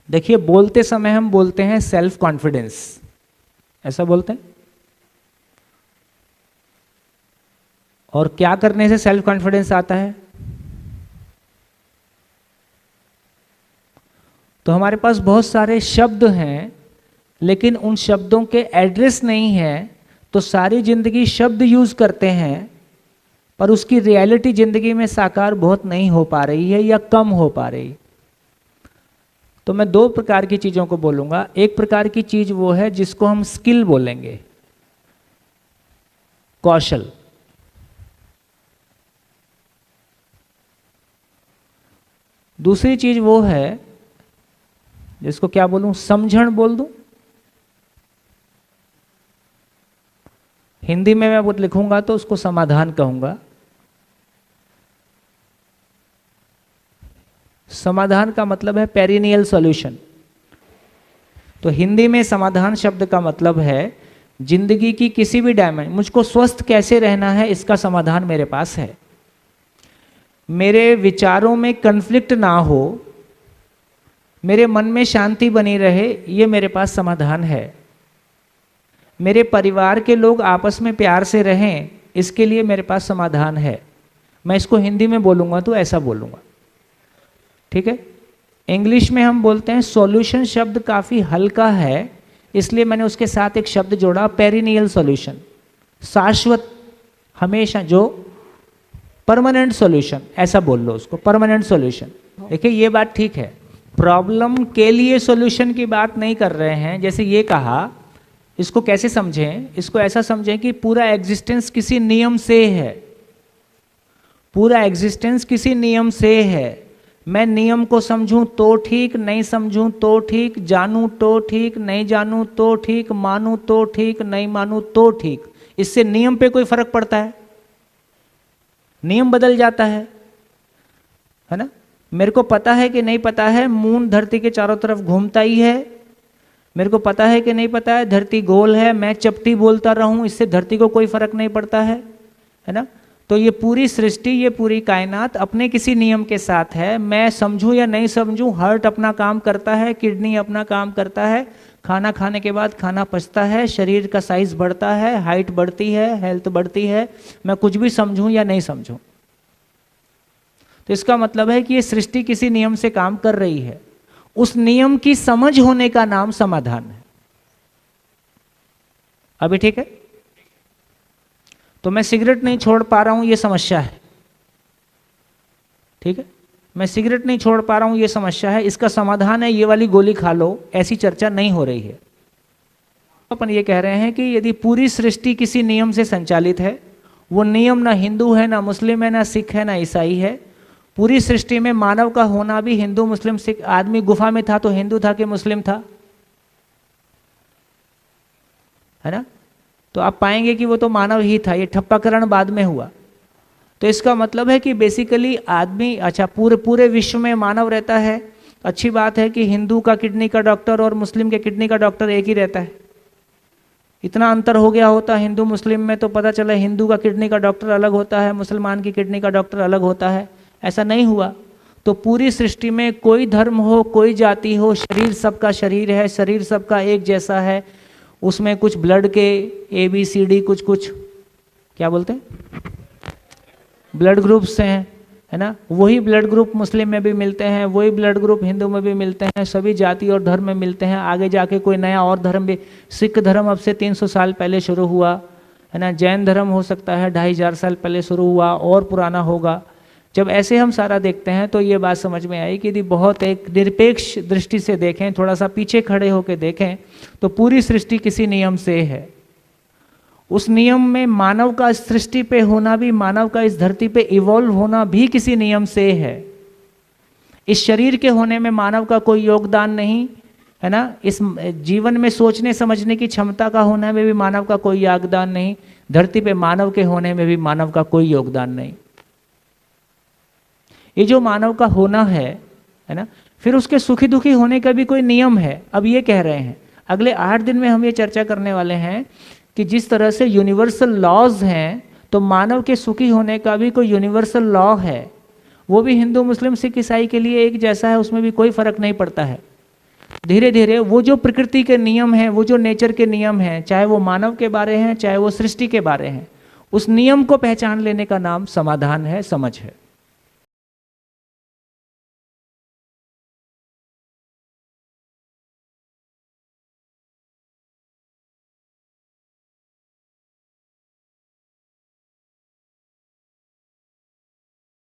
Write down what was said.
देखिए, बोलते समय हम बोलते हैं सेल्फ कॉन्फिडेंस, ऐसा बोलते हैं। और क्या करने से सेल्फ कॉन्फिडेंस आता है? तो हमारे पास बहुत सारे शब्द हैं, लेकिन उन शब्दों के एड्रेस नहीं है, तो सारी जिंदगी शब्द यूज करते हैं, पर उसकी रियलिटी जिंदगी में साकार बहुत नहीं हो पा रही है या कम हो पा रही। तो मैं दो प्रकार की चीजों को बोलूंगा। एक प्रकार की चीज वो है जिसको हम स्किल बोलेंगे, कौशल। दूसरी चीज वो है जिसको क्या बोलूं, समझण बोल दूं। हिंदी में मैं वो लिखूंगा तो उसको समाधान कहूंगा। समाधान का मतलब है पेरिनियल सॉल्यूशन। तो हिंदी में समाधान शब्द का मतलब है जिंदगी की किसी भी डायमेंशन, मुझको स्वस्थ कैसे रहना है इसका समाधान मेरे पास है। मेरे विचारों में कन्फ्लिक्ट ना हो, मेरे मन में शांति बनी रहे, ये मेरे पास समाधान है। मेरे परिवार के लोग आपस में प्यार से रहें, इसके लिए मेरे पास समाधान है। मैं इसको हिंदी में बोलूँगा तो ऐसा बोलूँगा, ठीक है। इंग्लिश में हम बोलते हैं सॉल्यूशन, शब्द काफ़ी हल्का है, इसलिए मैंने उसके साथ एक शब्द जोड़ा, पेरिनियल सॉल्यूशन, शाश्वत, हमेशा, जो परमानेंट सॉल्यूशन, ऐसा बोल लो उसको, परमानेंट सॉल्यूशन। देखिए ये बात ठीक है, प्रॉब्लम के लिए सॉल्यूशन की बात नहीं कर रहे हैं। जैसे ये कहा, इसको कैसे समझें, इसको ऐसा समझें कि पूरा एग्जिस्टेंस किसी नियम से है, पूरा एग्जिस्टेंस किसी नियम से है। मैं नियम को समझूं तो ठीक, नहीं समझूं तो ठीक, जानूं तो ठीक, नहीं जानूं तो ठीक, मानूं तो ठीक, नहीं मानूं तो ठीक। इससे नियम पे कोई फर्क पड़ता है? नियम बदल जाता है ना। मेरे को पता है कि नहीं पता है मून धरती के चारों तरफ घूमता ही है, मेरे को पता है कि नहीं पता है धरती गोल है, मैं चपटी बोलता रहूं, इससे धरती को कोई फर्क नहीं पड़ता है ना। तो ये पूरी सृष्टि, ये पूरी कायनात अपने किसी नियम के साथ है। मैं समझूं या नहीं समझूं, हार्ट अपना काम करता है, किडनी अपना काम करता है, खाना खाने के बाद खाना पचता है, शरीर का साइज बढ़ता है, हाइट बढ़ती है, हेल्थ बढ़ती है, मैं कुछ भी समझूं या नहीं समझूं। तो इसका मतलब है कि ये सृष्टि किसी नियम से काम कर रही है, उस नियम की समझ होने का नाम समाधान है। अभी ठीक है? तो मैं सिगरेट नहीं छोड़ पा रहा हूं, ये समस्या है, ठीक है। मैं सिगरेट नहीं छोड़ पा रहा हूं, ये समस्या है, इसका समाधान है ये वाली गोली खा लो, ऐसी चर्चा नहीं हो रही है। अपन ये कह रहे हैं कि यदि पूरी सृष्टि किसी नियम से संचालित है, वो नियम ना हिंदू है, ना मुस्लिम है, ना सिख है, ना ईसाई है, पूरी सृष्टि में मानव का होना भी हिंदू मुस्लिम सिख, आदमी गुफा में था तो हिंदू था कि मुस्लिम था, है ना। तो आप पाएंगे कि वो तो मानव ही था, ये ठप्पाकरण बाद में हुआ। तो इसका मतलब है कि बेसिकली आदमी, अच्छा पूरे विश्व में मानव रहता है, अच्छी बात है कि हिंदू का किडनी का डॉक्टर और मुस्लिम के किडनी का डॉक्टर एक ही रहता है। इतना अंतर हो गया होता हिंदू मुस्लिम में तो पता चला हिंदू का किडनी का डॉक्टर अलग होता है, मुसलमान की किडनी का डॉक्टर अलग होता है, ऐसा नहीं हुआ। तो पूरी सृष्टि में कोई धर्म हो, कोई जाति हो, शरीर सबका शरीर है, शरीर सबका एक जैसा है। उसमें कुछ ब्लड के ABCD कुछ क्या बोलते हैं, ब्लड ग्रुप्स हैं, है ना। वही ब्लड ग्रुप मुस्लिम में भी मिलते हैं, वही ब्लड ग्रुप हिंदू में भी मिलते हैं, सभी जाति और धर्म में मिलते हैं। आगे जाके कोई नया और धर्म भी, सिख धर्म अब से 300 साल पहले शुरू हुआ, है ना। जैन धर्म हो सकता है 2500 साल पहले शुरू हुआ और पुराना होगा। जब ऐसे हम सारा देखते हैं तो ये बात समझ में आई कि यदि बहुत एक निरपेक्ष दृष्टि से देखें, थोड़ा सा पीछे खड़े होकर देखें, तो पूरी सृष्टि किसी नियम से है। उस नियम में मानव का इस सृष्टि पे होना भी, मानव का इस धरती पे इवॉल्व होना भी किसी नियम से है। इस शरीर के होने में मानव का कोई योगदान नहीं, है ना। इस जीवन में सोचने समझने की क्षमता का होने में भी मानव का कोई योगदान नहीं, धरती पे मानव के होने में भी मानव का कोई योगदान नहीं। ये जो मानव का होना है ना, फिर उसके सुखी दुखी होने का भी कोई नियम है। अब ये कह रहे हैं, अगले 8 दिन में हम ये चर्चा करने वाले हैं कि जिस तरह से यूनिवर्सल लॉज हैं, तो मानव के सुखी होने का भी कोई यूनिवर्सल लॉ है। वो भी हिंदू मुस्लिम सिख ईसाई के लिए एक जैसा है, उसमें भी कोई फर्क नहीं पड़ता है। धीरे धीरे वो जो प्रकृति के नियम हैं, वो जो नेचर के नियम हैं, चाहे वो मानव के बारे हैं, चाहे वो सृष्टि के बारे हैं, उस नियम को पहचान लेने का नाम समाधान है, समझ है।